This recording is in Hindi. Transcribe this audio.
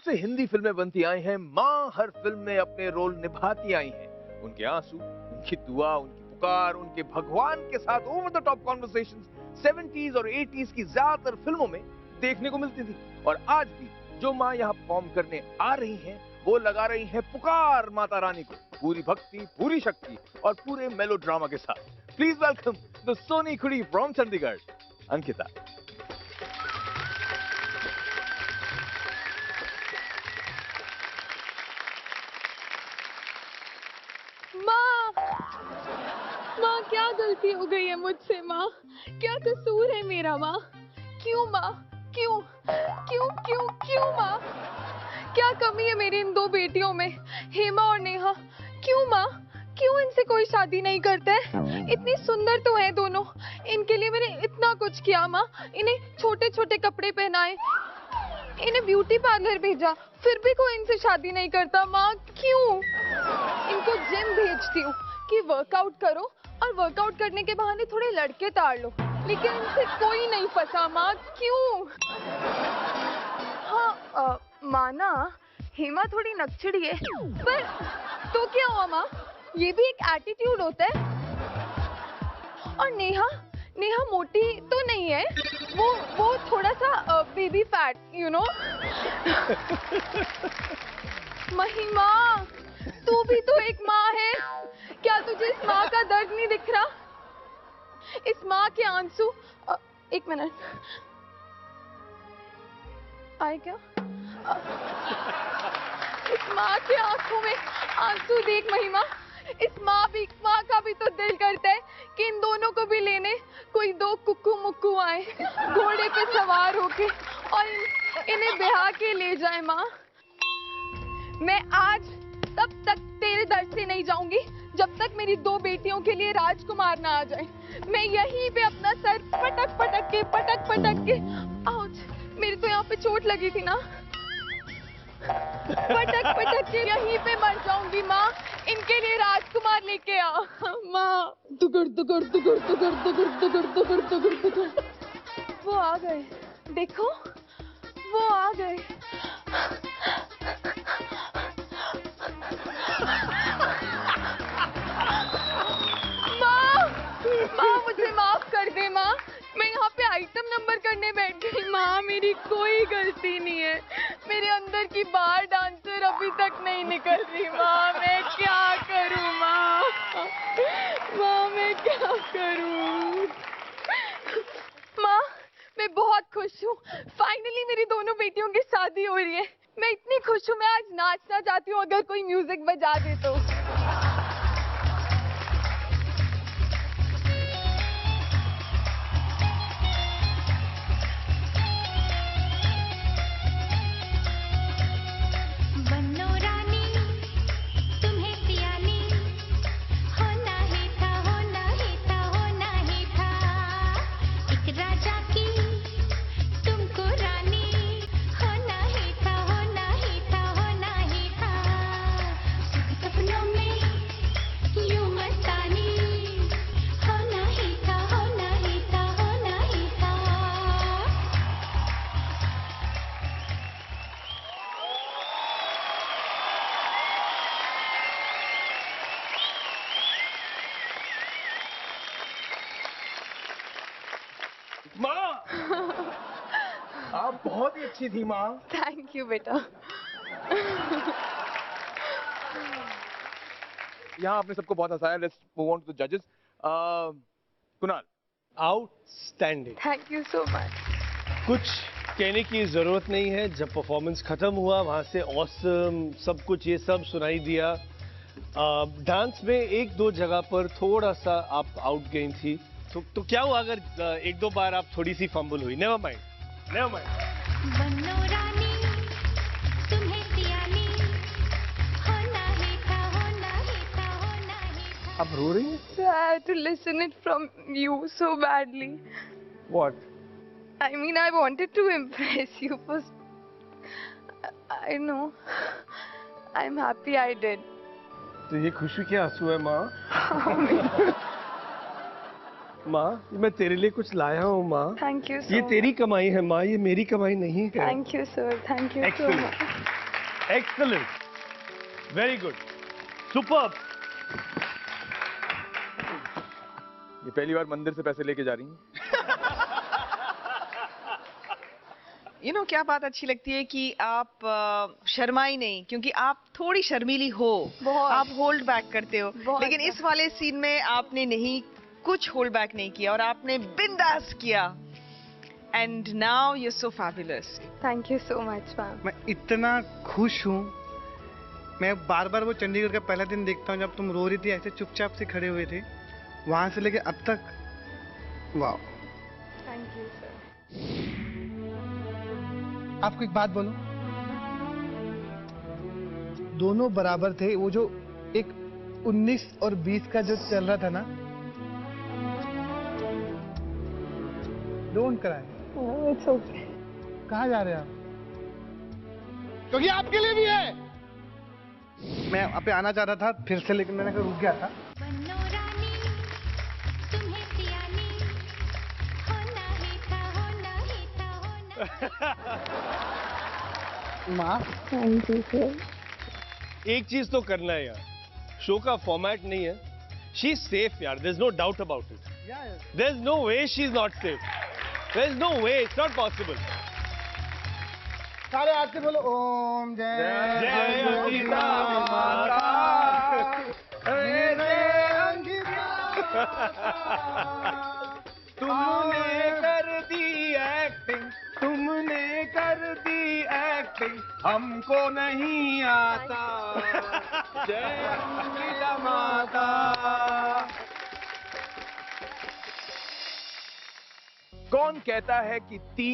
से हिंदी फिल्में बनती आई हैं, माँ हर फिल्म में अपने रोल निभाती आई हैं। उनके आंसू, उनकी दुआ, उनकी पुकार, उनके भगवान के साथ over the top conversations 70s और 80s की ज्यादातर फिल्मों में देखने को मिलती थी। और आज भी जो माँ यहाँ परफॉर्म करने आ रही हैं, वो लगा रही हैं पुकार माता रानी को, पूरी भक्ति, पूरी शक्ति और पूरे मेलोड्रामा के साथ। प्लीज वेलकम द सोनी खुड़ी फ्रॉम चंडीगढ़, अंकिता। माँ, क्या गलती हो गई है मुझसे माँ? क्या कसूर है मेरा माँ? क्यों माँ? क्यों क्यों क्यों क्यों माँ? क्या कमी है मेरी इन दो बेटियों में, हेमा और नेहा? क्यों माँ? क्यों इनसे कोई शादी नहीं करता है? इतनी सुंदर तो है दोनों, इनके लिए मैंने इतना कुछ किया माँ। इन्हें छोटे छोटे कपड़े पहनाए, इन्हें ब्यूटी पार्लर भेजा, फिर भी कोई इनसे शादी नहीं करता माँ। क्यों? इनको जिम भेजती हूँ कि वर्कआउट करो और वर्कआउट करने के बहाने थोड़े लड़के ताड़ लो, लेकिन इनसे कोई नहीं फंसा माँ। क्यों? हाँ माँ ना, हेमा थोड़ी नक्चड़ी है, पर तो क्या हुआ माँ, ये भी एक एटीट्यूड होता है। और नेहा मोटी तो नहीं है, वो थोड़ा सा बेबी फैट, यू नो। महिमा, तू भी तो एक माँ है, क्या तुझे इस माँ का दर्द नहीं दिख रहा? इस माँ के आंसू, एक मिनट, आए क्या? इस माँ के आंखों में आंसू देख महिमा। इस माँ का भी तो दिल करता है कि इन दोनों को भी लेने कोई दो कुक्कू मुक्कू आए, घोड़े पे सवार होके, और इन्हें ब्याह के ले जाए माँ। मैं आज तब तक तेरे दर से नहीं जाऊंगी जब तक मेरी दो बेटियों के लिए राजकुमार ना आ जाए। मैं यहीं पे अपना सर पटक पटक के आउच, मेरी तो यहाँ पे चोट लगी थी ना, पटक के यहीं पे मर जाऊंगी माँ। इनके लिए राजकुमार लेके आ माँ। दुगड़ दुगड़ दुगड़ दुगड़ दुगड़ दुगड़ दुगड़ दुगड़ दुगड़। वो आ गए, देखो वो आ गए। माँ मुझे माफ कर दे माँ, मैं यहाँ पे आइटम नंबर करने बैठ गई माँ, मेरी कोई गलती नहीं है। मेरे अंदर की बार डांसर अभी तक नहीं निकल रही माँ, मैं क्या करूँ माँ? माँ मैं क्या करूँ? माँ मैं बहुत खुश हूँ, फाइनली मेरी दोनों बेटियों की शादी हो रही है। मैं इतनी खुश हूँ, मैं आज नाचना चाहती हूँ, अगर कोई म्यूजिक बजा दे तो। माँ, आप बहुत ही अच्छी थी माँ। थैंक यू बेटा। यहाँ आपने सबको बहुत हंसाया। Let's move on to the जजेस। Kunal. Outstanding. Thank you so much. कुछ कहने की जरूरत नहीं है, जब परफॉर्मेंस खत्म हुआ वहां से ऑसम सब कुछ ये सब सुनाई दिया। डांस में एक दो जगह पर थोड़ा सा आप आउट गई थी, तो क्या हुआ अगर एक दो बार आप थोड़ी सी फंबल हुई? Never mind, never mind. आप रो रही हैं? I had to listen it from you so badly. What? I mean, I wanted to impress you first. I know. I'm happy I did. तो ये खुशी के आंसू है माँ? माँ मैं तेरे लिए कुछ लाया हूँ माँ। Thank you so ये much. तेरी कमाई है माँ, ये मेरी कमाई नहीं है। Thank you sir. Thank you so much. Excellent. Very good. Superb. ये पहली बार मंदिर से पैसे लेके जा रही हैं। क्या बात अच्छी लगती है कि आप शर्माई नहीं, क्योंकि आप थोड़ी शर्मीली हो, बहुत। आप होल्ड बैक करते हो, बहुत। लेकिन इस वाले सीन में आपने नहीं, कुछ होल्ड बैक नहीं किया और आपने बिंदास किया। And now you are so fabulous. Thank you so much ma'am. मैं इतना खुश हूँ। मैं बार बार वो चंडीगढ़ का पहला दिन देखता हूँ जब तुम रो रही थी, ऐसे चुपचाप से खड़े हुए थे, वहां से लेके अब तक। वाह। Thank you sir. आपको एक बात बोलूं, दोनों बराबर थे। वो जो एक 19 और 20 का जो चल रहा था ना, डोंट क्राई। It's okay. कहाँ जा रहे हैं आप? क्योंकि आपके लिए भी है। मैं यहाँ पे आना चाह रहा था फिर से, लेकिन मैंने कहा रुक गया था। बन्नो रानी तुम्हें सियानी होना ही था होना ही था होना। माँ, थैंक यू सर। एक चीज तो करना है यार, शो का फॉर्मेट नहीं है, शी इज सेफ यार, there is no doubt about it, there is no way she is not safe, there is no way, it's not possible. सारे हाथ से बोलो ओम जय जय अंगिका माता। तुमने कर दी एक्टिंग, तुमने कर दी एक्टिंग, हमको नहीं आता। जय अंगिका माता। कौन कहता है कि 3